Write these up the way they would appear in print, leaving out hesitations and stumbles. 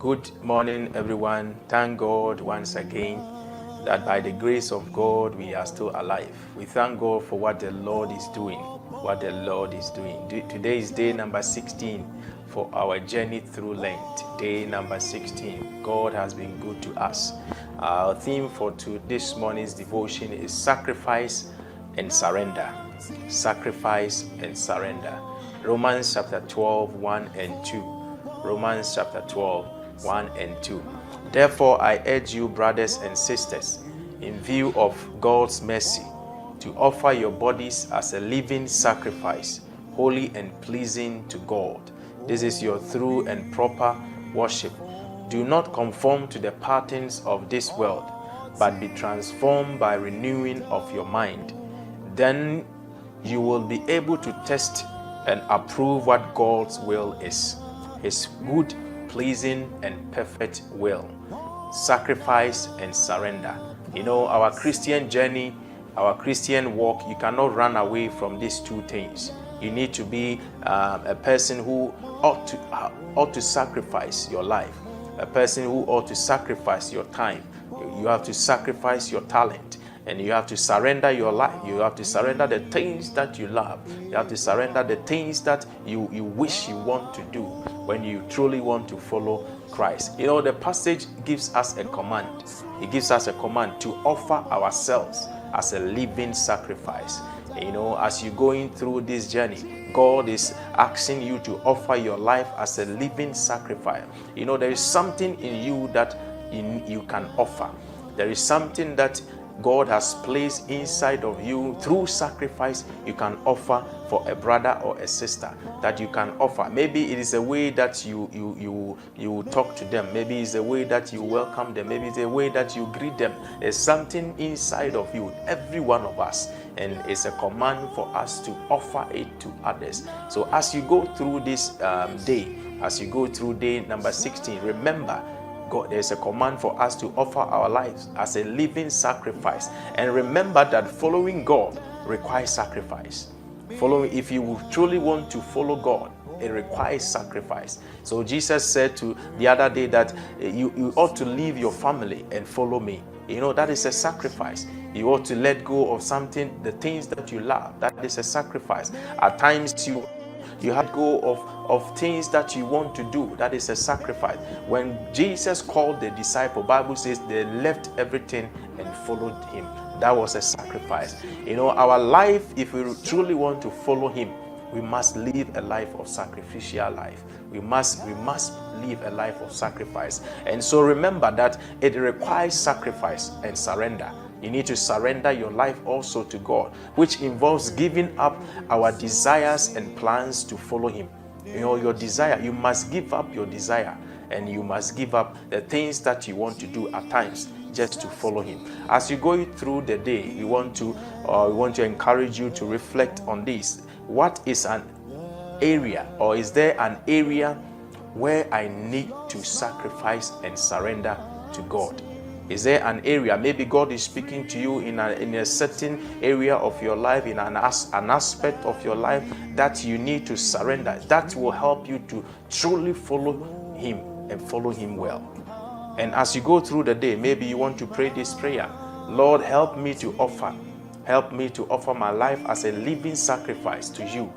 Good morning, everyone. Thank God once again that by the grace of God we are still alive. We thank God for what the Lord is doing. Today is day number 16 for our journey through Lent. Day number 16. God has been good to us. Our theme for this morning's devotion is sacrifice and surrender. Sacrifice and surrender. Romans chapter 12, 1 and 2. Romans chapter 12, 1 and 2. Therefore, I urge you, brothers and sisters, in view of God's mercy, to offer your bodies as a living sacrifice, holy and pleasing to God. This is your true and proper worship. Do not conform to the patterns of this world, but be transformed by renewing of your mind. Then you will be able to test and approve what God's will is, His good, pleasing, and perfect will. Sacrifice and surrender. You know, our Christian journey, our Christian walk, you cannot run away from these two things. You need to be a person who ought to sacrifice your life, a person who ought to sacrifice your time. You have to sacrifice your talent. And you have to surrender your life. You have to surrender the things that you love. You have to surrender the things that you wish you want to do when you truly want to follow Christ. You know, the passage gives us a command. It gives us a command to offer ourselves as a living sacrifice. You know, as you're going through this journey, God is asking you to offer your life as a living sacrifice. You know, there is something in you that you can offer. There is something that God has placed inside of you through sacrifice you can offer for a brother or a sister, that you can offer. Maybe it is a way that you talk to them. Maybe it's a way that you welcome them. Maybe it's a way that you greet them. There's something inside of you, every one of us, and it's a command for us to offer it to others. So as you go through this day, as you go through day number 16, remember, God, there's a command for us to offer our lives as a living sacrifice. And remember that following God requires sacrifice. If you truly want to follow God, it requires sacrifice. So Jesus said to the other day that you ought to leave your family and follow me. You know, that is a sacrifice. You ought to let go of something, the things that you love. That is a sacrifice. At times you have to go of things that you want to do. That is a sacrifice. When Jesus called the disciple, Bible says they left everything and followed him. That was a sacrifice. You know, our life, if we truly want to follow him, we must live a life of sacrificial life. We must live a life of sacrifice. And so remember that it requires sacrifice and surrender. You need to surrender your life also to God, which involves giving up our desires and plans to follow him. You know, your desire, you must give up your desire, and you must give up the things that you want to do at times just to follow him. As you go through the day, we want to encourage you to reflect on this. What is an area, or is there an area where I need to sacrifice and surrender to God? Is there an area, maybe God is speaking to you in a certain area of your life, in an aspect of your life that you need to surrender? That will help you to truly follow him and follow him well. And as you go through the day, maybe you want to pray this prayer: Lord, help me to offer my life as a living sacrifice to you,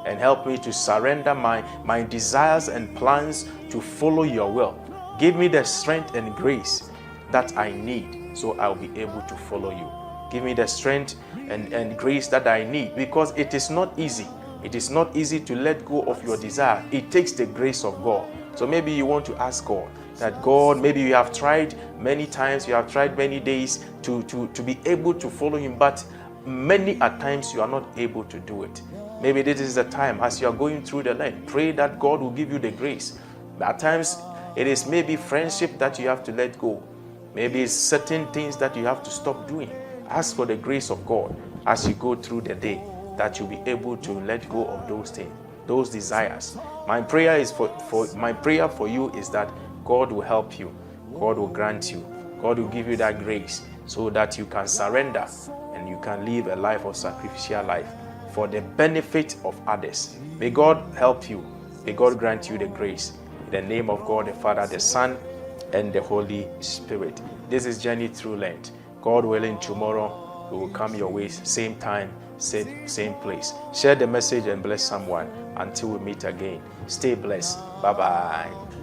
and help me to surrender my desires and plans to follow your will. Give me the strength and grace that I need, so I'll be able to follow you. Give me the strength and grace that I need, because it is not easy. It is not easy to let go of your desire. It takes the grace of God. So maybe you want to ask God that, God, maybe you have tried many times, you have tried many days to be able to follow him, but many at times you are not able to do it. Maybe this is the time, as you are going through the Lent, pray that God will give you the grace. At times it is maybe friendship that you have to let go. Maybe it's certain things that you have to stop doing. Ask for the grace of God as you go through the day, that you'll be able to let go of those things, those desires. My prayer for you is that God will help you. God will grant you. God will give you that grace so that you can surrender and you can live a life of sacrificial life for the benefit of others. May God help you. May God grant you the grace In the name of God, the Father, the Son, and the Holy Spirit. This is Journey Through Lent. God willing, tomorrow we will come your way, same time, same place. Share the message and bless someone. Until we meet again, stay blessed. Bye-bye.